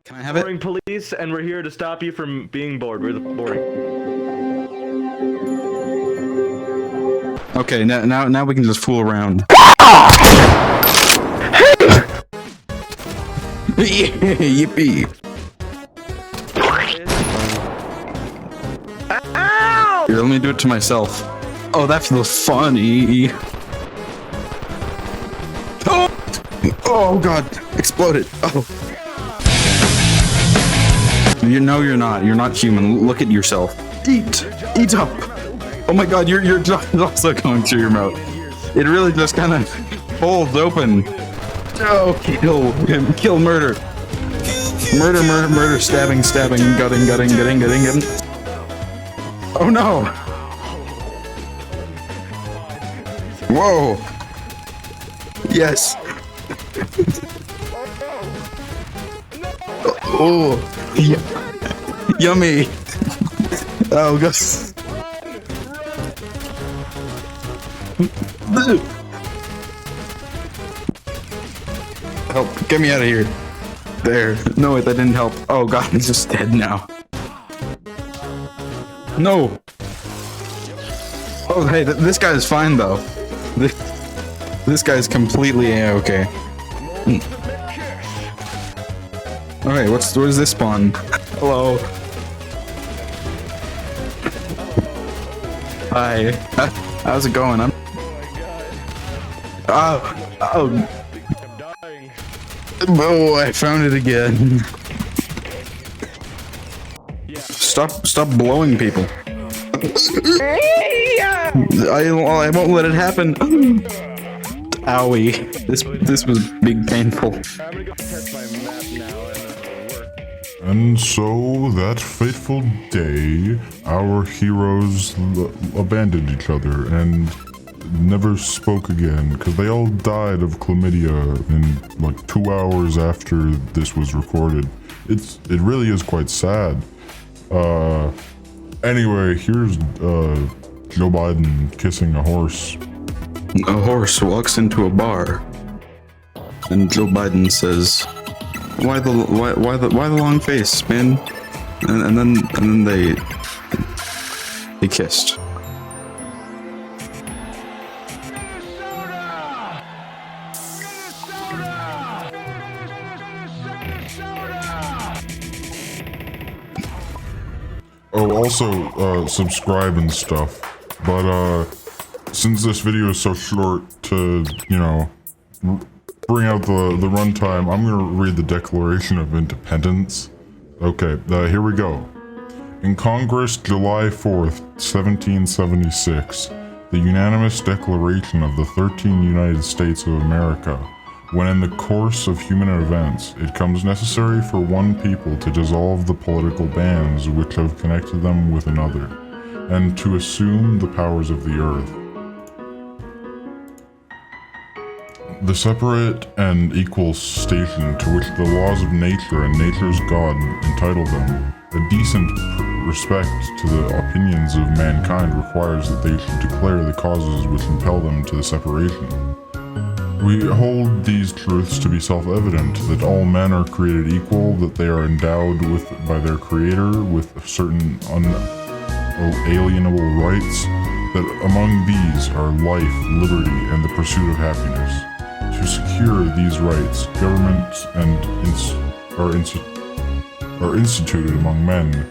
Can I have it? Boring police, and we're here to stop you from being bored. We're the boring. Okay, now we can just fool around. Yippee! Ow! Here, let me do it to myself. Oh, that feels funny. Oh! Oh god! Exploded! Oh! You're not. You're not human. Look at yourself. Eat! Eat up! Oh my god, your jaw is also going through your mouth. It really just kind of folds open. Oh, kill, murder. Murder, stabbing, gutting. Oh no! Whoa! Yes! Oh! Yummy! Oh god! Help! Get me out of here! There. No, wait, that didn't help. Oh god, he's just dead now. No! Oh, hey, this guy is fine though. This guy's completely okay. Okay, where's this spawn? Hello. Hi. How's it going? Oh, I found it again. Stop blowing people. I won't let it happen. Owie. This was big painful. I'm gonna go test my map now and work. And so, that fateful day, our heroes abandoned each other and never spoke again, because they all died of chlamydia in like 2 hours after this was recorded. It really is quite sad. Anyway, here's Joe Biden kissing a horse. A horse walks into a bar, and Joe Biden says, "Why the long face, man?" And then they kissed. Oh, also, subscribe and stuff. But, since this video is so short to, you know, bring out the runtime, I'm gonna read the Declaration of Independence. Okay, here we go. In Congress, July 4th, 1776, the unanimous declaration of the 13 United States of America, when in the course of human events, it comes necessary for one people to dissolve the political bands which have connected them with another, and to assume the powers of the earth. The separate and equal station to which the laws of nature and nature's God entitle them, a decent respect to the opinions of mankind requires that they should declare the causes which impel them to the separation. We hold these truths to be self-evident, that all men are created equal, that they are endowed by their Creator with certain unalienable rights, that among these are life, liberty, and the pursuit of happiness. To secure these rights, governments are instituted among men,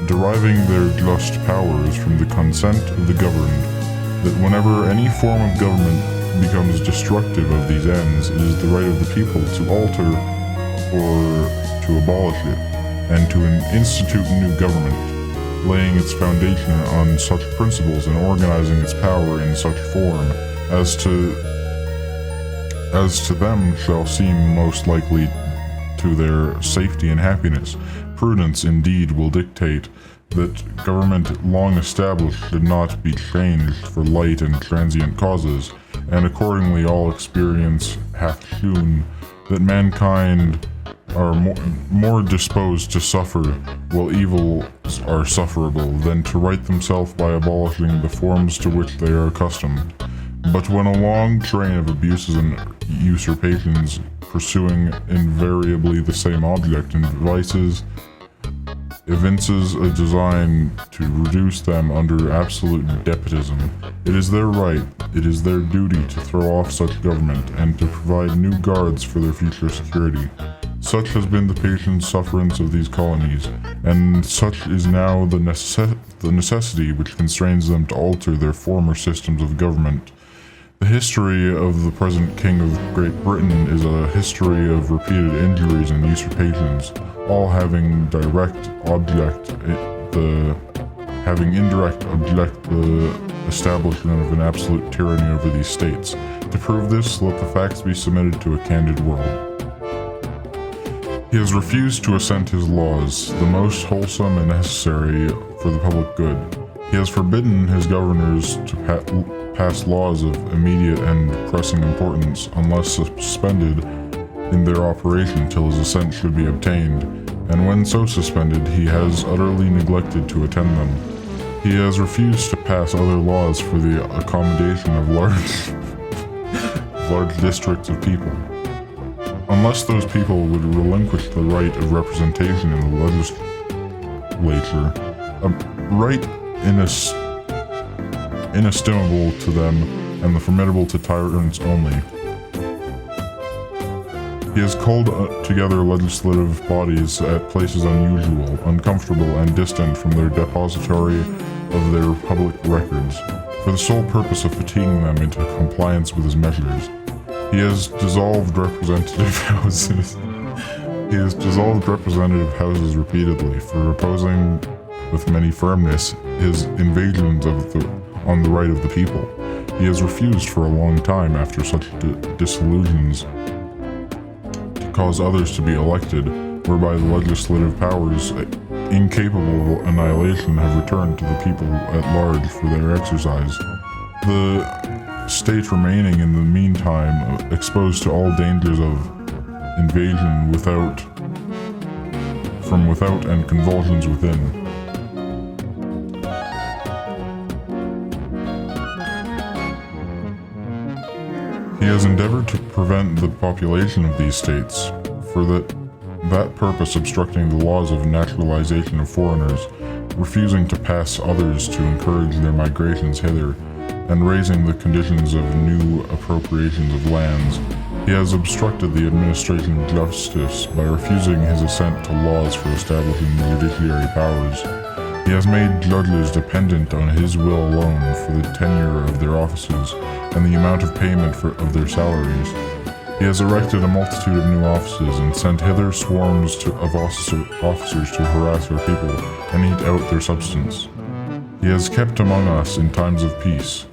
deriving their just powers from the consent of the governed, that whenever any form of government becomes destructive of these ends, it is the right of the people to alter or to abolish it, and to institute new government, laying its foundation on such principles and organizing its power in such form as to them shall seem most likely to their safety and happiness. Prudence indeed will dictate that government long established should not be changed for light and transient causes, and accordingly all experience hath shewn that mankind are more disposed to suffer while evils are sufferable than to right themselves by abolishing the forms to which they are accustomed. But when a long train of abuses and usurpations pursuing invariably the same object and evinces a design to reduce them under absolute despotism. It is their right, it is their duty to throw off such government and to provide new guards for their future security. Such has been the patient sufferance of these colonies, and such is now the necessity which constrains them to alter their former systems of government. The history of the present King of Great Britain is a history of repeated injuries and usurpations, all having indirect object the establishment of an absolute tyranny over these states. To prove this, let the facts be submitted to a candid world. He has refused to assent his laws, the most wholesome and necessary for the public good. He has forbidden his governors to pass laws of immediate and pressing importance unless suspended in their operation till his assent should be obtained, and when so suspended, he has utterly neglected to attend them. He has refused to pass other laws for the accommodation of large districts of people. Unless those people would relinquish the right of representation in the legislature, a right inestimable to them and the formidable to tyrants only. He has called together legislative bodies at places unusual, uncomfortable, and distant from their depository of their public records, for the sole purpose of fatiguing them into compliance with his measures. He has dissolved representative houses. Repeatedly for opposing with many firmness his invasions on the right of the people. He has refused for a long time after such dissolutions to cause others to be elected, whereby the legislative powers, incapable of annihilation, have returned to the people at large for their exercise. The state remaining in the meantime exposed to all dangers of invasion from without and convulsions within. He has endeavored to prevent the population of these states, for that purpose obstructing the laws of naturalization of foreigners, refusing to pass others to encourage their migrations hither, and raising the conditions of new appropriations of lands. He has obstructed the administration of justice by refusing his assent to laws for establishing judiciary powers. He has made judges dependent on his will alone for the tenure of their offices and the amount of payment of their salaries. He has erected a multitude of new offices and sent hither swarms of officers to harass our people and eat out their substance. He has kept among us in times of peace,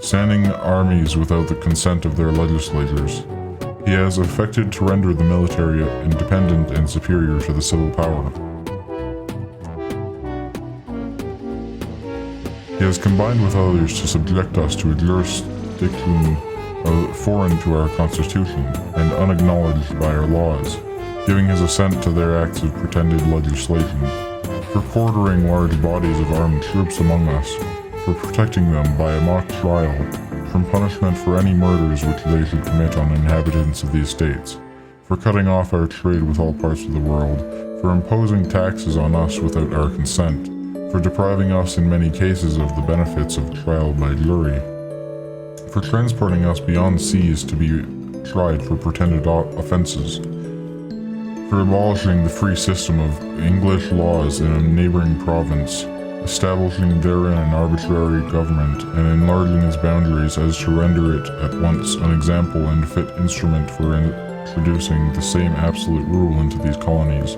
standing armies without the consent of their legislators. He has affected to render the military independent and superior to the civil power. He has combined with others to subject us to a jurisdiction foreign to our constitution and unacknowledged by our laws, giving his assent to their acts of pretended legislation, for quartering large bodies of armed troops among us, for protecting them by a mock trial from punishment for any murders which they should commit on inhabitants of these states, for cutting off our trade with all parts of the world, for imposing taxes on us without our consent, for depriving us in many cases of the benefits of trial by jury, for transporting us beyond seas to be tried for pretended offenses, for abolishing the free system of English laws in a neighboring province, establishing therein an arbitrary government, and enlarging its boundaries as to render it at once an example and fit instrument for introducing the same absolute rule into these colonies,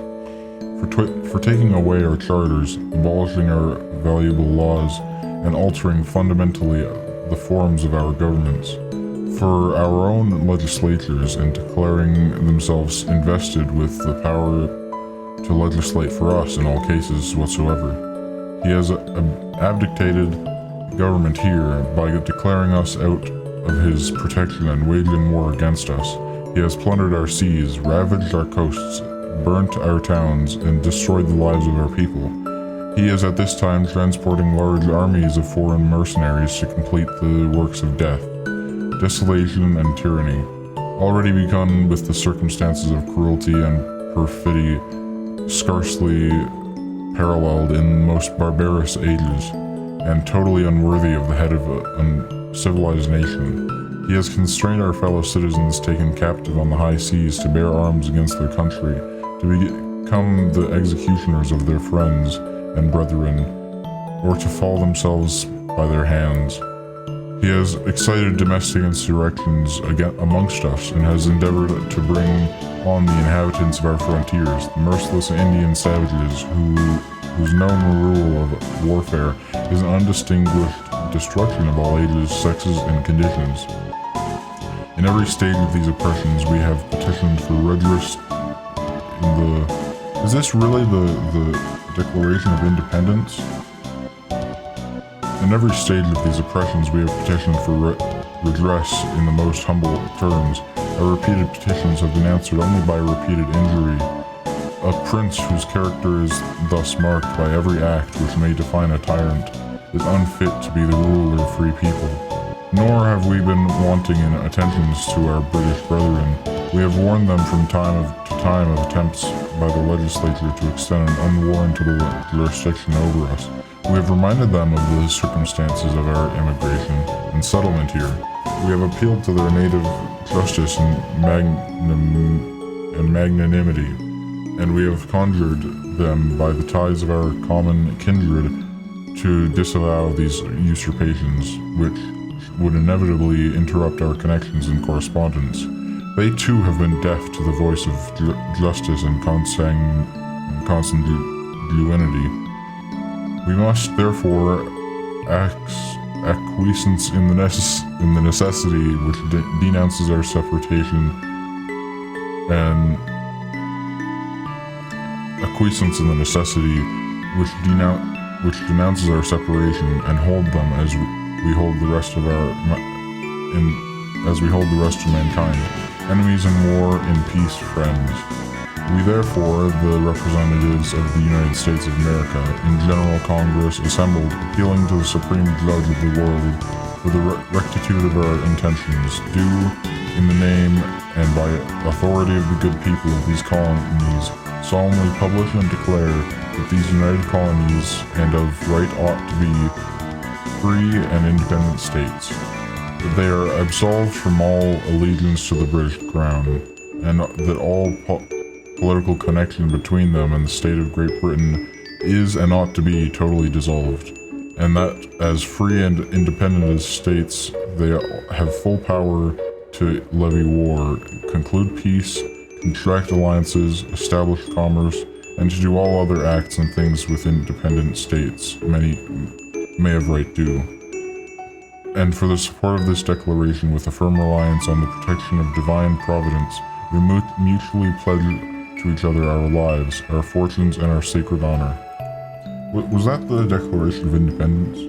for taking away our charters, abolishing our valuable laws, and altering fundamentally the forms of our governments, for our own legislatures, and declaring themselves invested with the power to legislate for us in all cases whatsoever. He has abdicated government here by declaring us out of his protection and waging war against us. He has plundered our seas, ravaged our coasts, burnt our towns, and destroyed the lives of our people. He is at this time transporting large armies of foreign mercenaries to complete the works of death, desolation, and tyranny. already begun with the circumstances of cruelty and perfidy scarcely paralleled in most barbarous ages, and totally unworthy of the head of a civilized nation. He has constrained our fellow citizens taken captive on the high seas to bear arms against their country, to become the executioners of their friends and brethren, or to fall themselves by their hands. He has excited domestic insurrections amongst us, and has endeavored to bring on the inhabitants of our frontiers, the merciless Indian savages whose known rule of warfare is an undistinguished destruction of all ages, sexes, and conditions. In every stage of these oppressions, we have petitioned for redress in the... Is this really the Declaration of Independence? In every stage of these oppressions, we have petitioned for redress in the most humble terms. Our repeated petitions have been answered only by repeated injury. A prince whose character is thus marked by every act which may define a tyrant is unfit to be the ruler of free people. Nor have we been wanting in attentions to our British brethren. We have warned them from time to time of attempts by the legislature to extend an unwarrantable jurisdiction over us. We have reminded them of the circumstances of our immigration and settlement here. We have appealed to their native justice and magnanimity, and we have conjured them by the ties of our common kindred to disavow these usurpations, which would inevitably interrupt our connections and correspondence. They too have been deaf to the voice of justice and consanguinity. We must therefore acquiescence in the necessity which denounces our separation, and acquiescence in the necessity which denounces our separation, and hold them as we hold the rest of mankind, enemies in war, in peace, friends. We therefore, the representatives of the United States of America, in General Congress assembled, appealing to the Supreme Judge of the world for the rectitude of our intentions, do, in the name and by authority of the good people of these colonies, solemnly publish and declare that these united colonies and of right ought to be free and independent states, that they are absolved from all allegiance to the British Crown, and that all political connection between them and the state of Great Britain is and ought to be totally dissolved, and that as free and independent as states, they have full power to levy war, conclude peace, contract alliances, establish commerce, and to do all other acts and things with independent states many may have right do. And for the support of this declaration, with a firm reliance on the protection of divine providence, we mutually pledge to each other our lives, our fortunes, and our sacred honor. Was that the Declaration of Independence?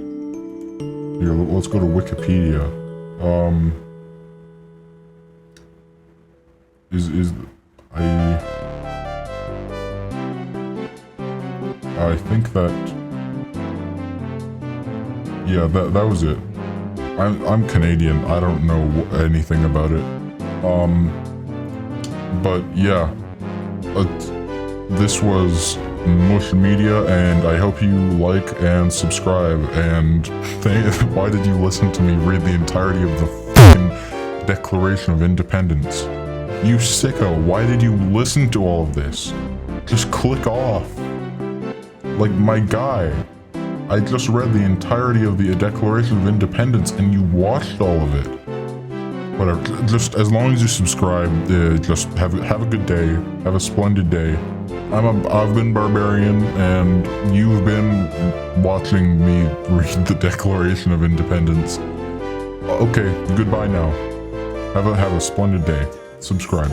Here, let's go to Wikipedia. I think that... Yeah, that was it. I'm Canadian, I don't know anything about it. But yeah. This was Mush Media, and I hope you like and subscribe, and why did you listen to me read the entirety of the f***ing Declaration of Independence? You sicko, why did you listen to all of this? Just click off. Like, my guy, I just read the entirety of the Declaration of Independence and you watched all of it. Whatever, just as long as you subscribe, just have a good day, have a splendid day. I've been Barbarian, and you've been watching me read the Declaration of Independence. Okay, goodbye now. Have a splendid day. Subscribe.